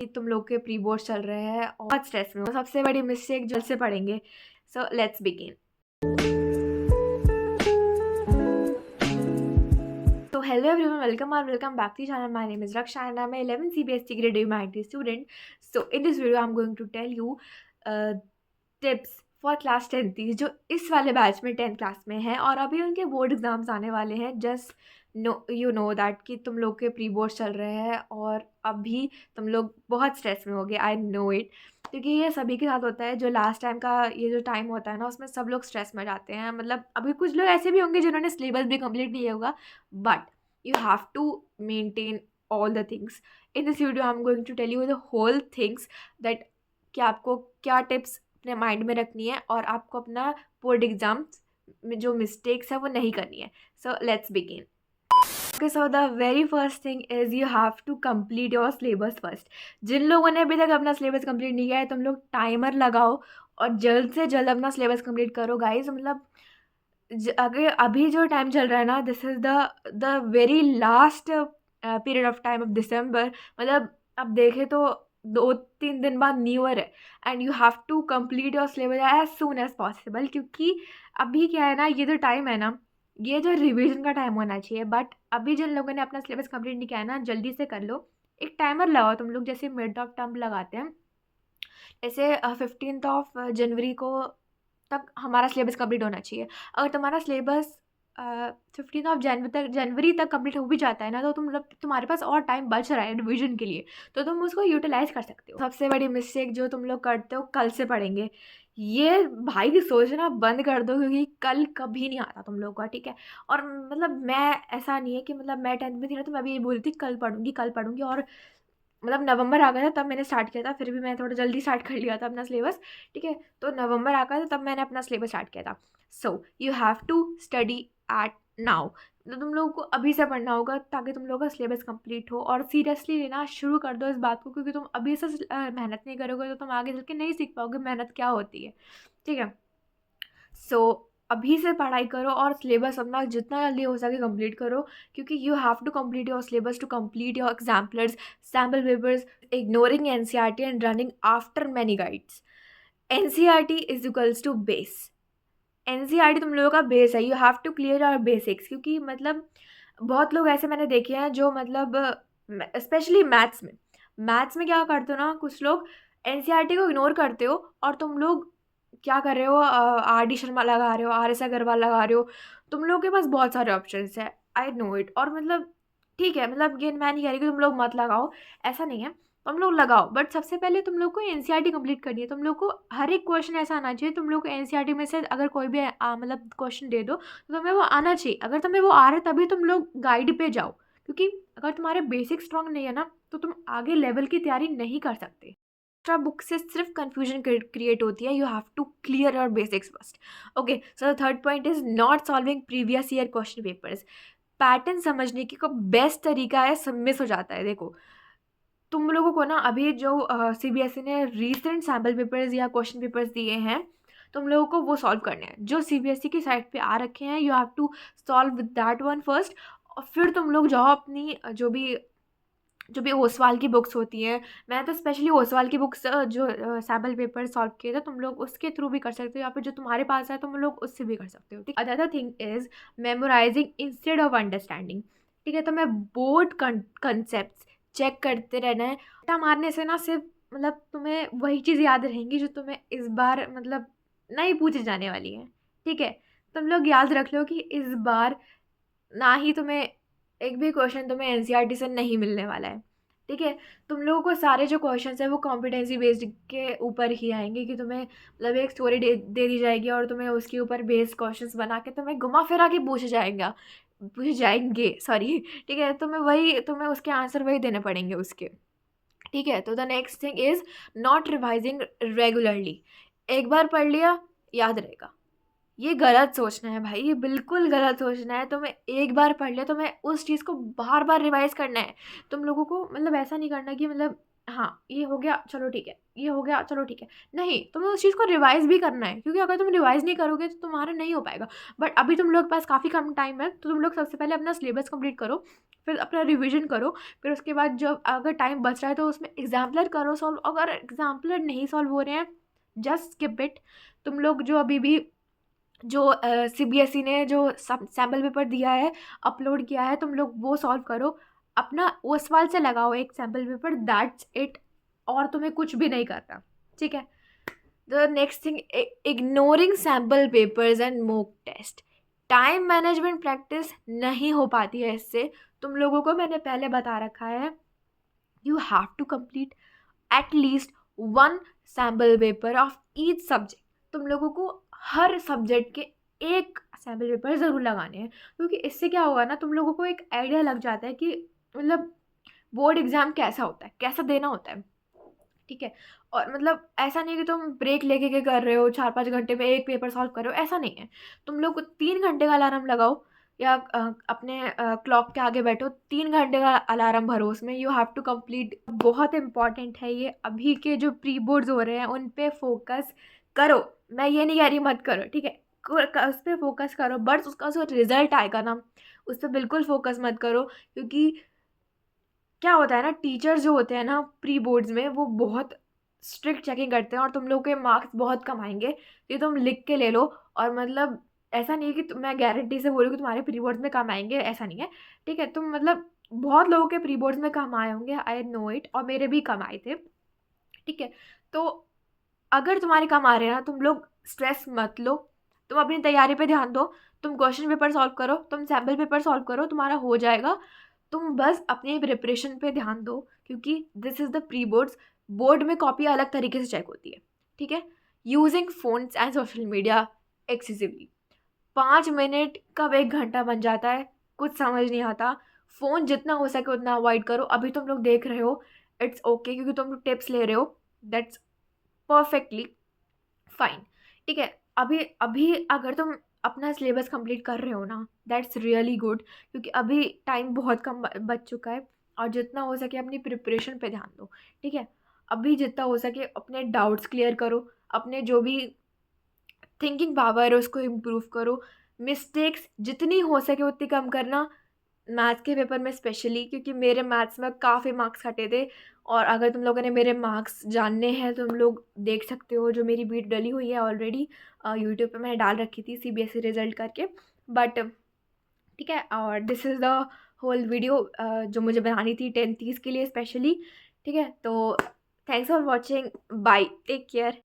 कि तुम लोग के प्री बोर्ड चल रहे हैं और बहुत स्ट्रेस में हो। सबसे बड़ी मिस्टेक जल्द से पढ़ेंगे। So let's begin. तो hello everyone, welcome back to channel. My name is Raksha and I am 11 CBSE grade humanity student. So in this video I'm going to tell you tips for class 10th जो इस वाले batch में 10th class में है और अभी उनके board exams आने वाले हैं। जस्ट नो दैट कि तुम लोग के प्री बोर्ड चल रहे हैं और अभी तुम लोग बहुत स्ट्रेस में होगे। आई नो इट, क्योंकि ये सभी के साथ होता है। जो लास्ट टाइम का ये जो टाइम होता है ना, उसमें सब लोग स्ट्रेस में जाते हैं। मतलब अभी कुछ लोग ऐसे भी होंगे जिन्होंने सिलेबस भी कंप्लीट नहीं होगा, but you have to maintain all the things. In this video I'm going to tell you the whole things that कि आपको क्या टिप्स अपने माइंड में रखनी है और आपको अपना बोर्ड एग्जाम में जो मिस्टेक्स है वो नहीं करनी है। So let's begin. Okay, so the very first thing is you have to complete your syllabus first. जिन लोगों ने अभी तक अपना सिलेबस कंप्लीट नहीं किया है, तुम लोग टाइमर लगाओ और जल्द से जल्द अपना सिलेबस कंप्लीट करो गाइज। मतलब अगर अभी जो टाइम चल रहा है ना, this is the very last period of time of December. मतलब अब देखें तो 2-3 दिन बाद न्यू ईयर है and you have to complete your syllabus as soon as possible. क्योंकि अभी क्या है ना, ये जो टाइम है ना, ये जो रिवीजन का टाइम होना चाहिए। बट अभी जिन लोगों ने अपना सिलेबस कंप्लीट नहीं किया है ना, जल्दी से कर लो। एक टाइमर लगाओ तुम लोग, जैसे मिड ऑफ टर्म लगाते हैं, जैसे 15 जनवरी को तक हमारा सिलेबस कंप्लीट होना चाहिए। अगर तुम्हारा सिलेबस 15 जनवरी तक कंप्लीट हो भी जाता है ना, तो तुम्हारे पास और टाइम बच रहा है रिवीजन के लिए, तो तुम उसको यूटिलाइज कर सकते हो। सबसे बड़ी मिस्टेक जो तुम लोग करते हो, कल से पढ़ेंगे, ये भाई सोचना बंद कर दो, क्योंकि कल कभी नहीं आता तुम लोग का, ठीक है। और मतलब मैं, ऐसा नहीं है कि मतलब मैं 10th में थी ना तो मैं भी ये बोली थी कल पढ़ूंगी और मतलब नवंबर आ गया था तब मैंने स्टार्ट किया था। फिर भी मैंने थोड़ा जल्दी स्टार्ट कर लिया था अपना सिलेबस, ठीक है। तो नवंबर आ गया था तब मैंने अपना सिलेबस स्टार्ट किया था। So you have to study at now. तो तुम लोगों को अभी से पढ़ना होगा ताकि तुम लोगों का सिलेबस कंप्लीट हो। और सीरियसली लेना शुरू कर दो इस बात को, क्योंकि तुम अभी से मेहनत नहीं करोगे तो तुम आगे चल के नहीं सीख पाओगे मेहनत क्या होती है, ठीक है। सो अभी से पढ़ाई करो और सिलेबस अपना जितना जल्दी हो सके कंप्लीट करो, क्योंकि you have to complete your syllabus to complete your exemplars, sample papers, ignoring NCERT and running after many guides. NCERT is equals to base. NCERT तुम लोगों का बेस है। You have to clear your basics, क्योंकि मतलब बहुत लोग ऐसे मैंने देखे हैं जो मतलब स्पेशली मैथ्स में क्या करते हो ना, कुछ लोग NCERT को इग्नोर करते हो और तुम लोग क्या कर रहे हो, RD शर्मा लगा रहे हो, RS अग्रवाल लगा रहे हो। तुम लोग के पास बहुत सारे ऑप्शंस है, आई नो इट। और मतलब ठीक है, मतलब ये मैं नहीं कह रही कि तुम लोग मत लगाओ, ऐसा नहीं है, तुम लोग लगाओ। बट सबसे पहले तुम लोग को NCERT कंप्लीट करनी है। तुम लोग को हर एक क्वेश्चन ऐसा आना चाहिए, तुम लोग को NCERT में से अगर कोई भी मतलब क्वेश्चन दे दो तो तुम्हें वो आना चाहिए। अगर तुम्हें वो आ रहा है तभी तुम लोग गाइड पे जाओ, क्योंकि अगर तुम्हारे बेसिक स्ट्रांग नहीं है ना तो तुम आगे लेवल की तैयारी नहीं कर सकते। एक्स्ट्रा बुक से सिर्फ कन्फ्यूजन क्रिएट होती है। You have to clear your basics first. Okay, so the third point is not solving previous year question papers. Pattern समझने की को बेस्ट तरीका है, सब मिस हो जाता है। देखो तुम लोगों को ना अभी जो CBSE ने रीसेंट सैम्पल पेपर्स या क्वेश्चन पेपर्स दिए हैं, तुम लोगों को वो सॉल्व करने हैं। जो CBSE की साइट पे आ रखे हैं, you have to solve with that one first. और फिर तुम लोग जाओ अपनी जो भी ओसवाल की बुक्स होती हैं, मैं तो स्पेशली ओसवाल की बुक्स जो सैम्पल पेपर सॉल्व किए थे, तुम लोग उसके थ्रू भी कर सकते हो, या फिर जो तुम्हारे पास है तुम लोग उससे भी कर सकते हो, ठीक। Other thing is memorising instead of understanding, ठीक है। तो मैं बोर्ड कंसेप्ट चेक करते रहना है। रट्टा मारने से ना सिर्फ मतलब तुम्हें वही चीज़ याद रहेंगी जो तुम्हें इस बार मतलब नहीं पूछी जाने वाली है, ठीक है। तुम लोग याद रख लो कि इस बार ना ही तुम्हें एक भी क्वेश्चन तुम्हें NCERT से नहीं मिलने वाला है, ठीक है। तुम लोगों को सारे जो क्वेश्चंस हैं वो कॉम्पिटेंसी बेस्ड के ऊपर ही आएंगे, कि तुम्हें मतलब एक स्टोरी दे दी जाएगी और तुम्हें उसके ऊपर बेस्ड क्वेश्चंस बना के तुम्हें घुमा फिरा के पूछे जाएंगे, सॉरी, ठीक है। तुम्हें उसके आंसर वही देने पड़ेंगे उसके, ठीक है। तो the next thing is not revising regularly. एक बार पढ़ लिया याद रहेगा, ये गलत सोचना है भाई, ये बिल्कुल गलत सोचना है। तुम्हें एक बार पढ़ लिया, तुम्हें उस चीज़ को बार बार रिवाइज करना है। तुम लोगों को मतलब ऐसा नहीं करना कि मतलब हाँ, ये हो गया चलो ठीक है, ये हो गया चलो ठीक है। नहीं, तुम्हें उस चीज़ को रिवाइज़ भी करना है, क्योंकि अगर तुम रिवाइज़ नहीं करोगे तो तुम्हारा नहीं हो पाएगा। बट अभी तुम लोग के पास काफ़ी कम टाइम है, तो तुम लोग सबसे पहले अपना सिलेबस कंप्लीट करो, फिर अपना रिवीजन करो, फिर उसके बाद जब अगर टाइम बच रहा है तो उसमें एग्जाम्पलर करो सॉल्व। अगर एग्जाम्पलर नहीं सॉल्व हो रहे हैं, जस्ट स्किप इट। तुम लोग जो अभी भी जो सीबीएसई ने जो सैम्पल पेपर दिया है, अपलोड किया है, तुम लोग वो सॉल्व करो। अपना उस सवाल से लगाओ एक सैम्पल पेपर, दैट्स इट। और तुम्हें कुछ भी नहीं करना, ठीक है। The next thing, ignoring sample papers and mock test. Time management practice नहीं हो पाती है इससे। तुम लोगों को मैंने पहले बता रखा है, you have to complete at least one sample paper of each subject. तुम लोगों को हर सब्जेक्ट के एक सैम्पल पेपर ज़रूर लगाने हैं, क्योंकि इससे क्या होगा ना, तुम लोगों को एक आइडिया लग जाता है कि मतलब बोर्ड एग्ज़ाम कैसा होता है, कैसा देना होता है, ठीक है। और मतलब ऐसा नहीं है कि तुम ब्रेक लेके के कर रहे हो, 4-5 घंटे में एक पेपर सॉल्व कर रहे हो, ऐसा नहीं है। तुम लोग 3 घंटे का अलार्म लगाओ, या अपने क्लॉक के आगे बैठो, 3 घंटे का अलार्म भरो उसमें, यू हैव टू कंप्लीट। बहुत इंपॉर्टेंट है ये। अभी के जो प्री बोर्ड्स हो रहे हैं उन पे फोकस करो। मैं ये नहीं कह रही मत करो, ठीक है, उस पर फोकस करो, बट उसका जो रिजल्ट आएगा ना, उस पर बिल्कुल फोकस मत करो। क्योंकि क्या होता है ना, टीचर्स जो होते हैं ना प्री बोर्ड्स में, वो बहुत स्ट्रिक्ट चेकिंग करते हैं और तुम लोग के मार्क्स बहुत कम आएंगे। ये तुम लिख के ले लो। और मतलब ऐसा नहीं है कि मैं गारंटी से बोलूँ कि तुम्हारे प्री बोर्ड्स में कम आएंगे, ऐसा नहीं है, ठीक है। तुम मतलब बहुत लोगों के प्री बोर्ड्स में कम आए होंगे, आई नो इट, और मेरे भी कम आए थे, ठीक है। तो अगर तुम्हारे कम आ रहे हैं ना, तुम लोग स्ट्रेस मत लो, तुम अपनी तैयारी पे ध्यान दो। तुम क्वेश्चन पेपर सॉल्व करो, तुम सैम्पल पेपर सॉल्व करो, तुम्हारा हो जाएगा। तुम बस अपनी प्रिपरेशन पे ध्यान दो, क्योंकि this is the pre boards. Board में कॉपी अलग तरीके से चेक होती है, ठीक है। Using phones and social media excessively. 5 minute कब 1 घंटा बन जाता है, कुछ समझ नहीं आता। फ़ोन जितना हो सके उतना अवॉइड करो। अभी तुम लोग देख रहे हो, इट्स ओके, क्योंकि तुम टिप्स ले रहे हो, दैट्स परफेक्टली फाइन, ठीक है। अभी अभी अगर तुम अपना सिलेबस कंप्लीट कर रहे हो ना, दैट्स रियली गुड, क्योंकि अभी टाइम बहुत कम बच चुका है। और जितना हो सके अपनी प्रिपरेशन पे ध्यान दो, ठीक है। अभी जितना हो सके अपने डाउट्स क्लियर करो, अपने जो भी थिंकिंग पावर है उसको इम्प्रूव करो। मिस्टेक्स जितनी हो सके उतनी कम करना, मैथ्स के पेपर में स्पेशली, क्योंकि मेरे मैथ्स में काफ़ी मार्क्स हटे थे। और अगर तुम लोगों ने मेरे मार्क्स जानने हैं, तुम लोग देख सकते हो, जो मेरी वीडियो डली हुई है ऑलरेडी, यूट्यूब पे मैंने डाल रखी थी सीबीएसई रिजल्ट करके। बट ठीक है, और this is the whole video जो मुझे बनानी थी 10-30 के लिए स्पेशली, ठीक है। तो thanks for watching, bye, take care.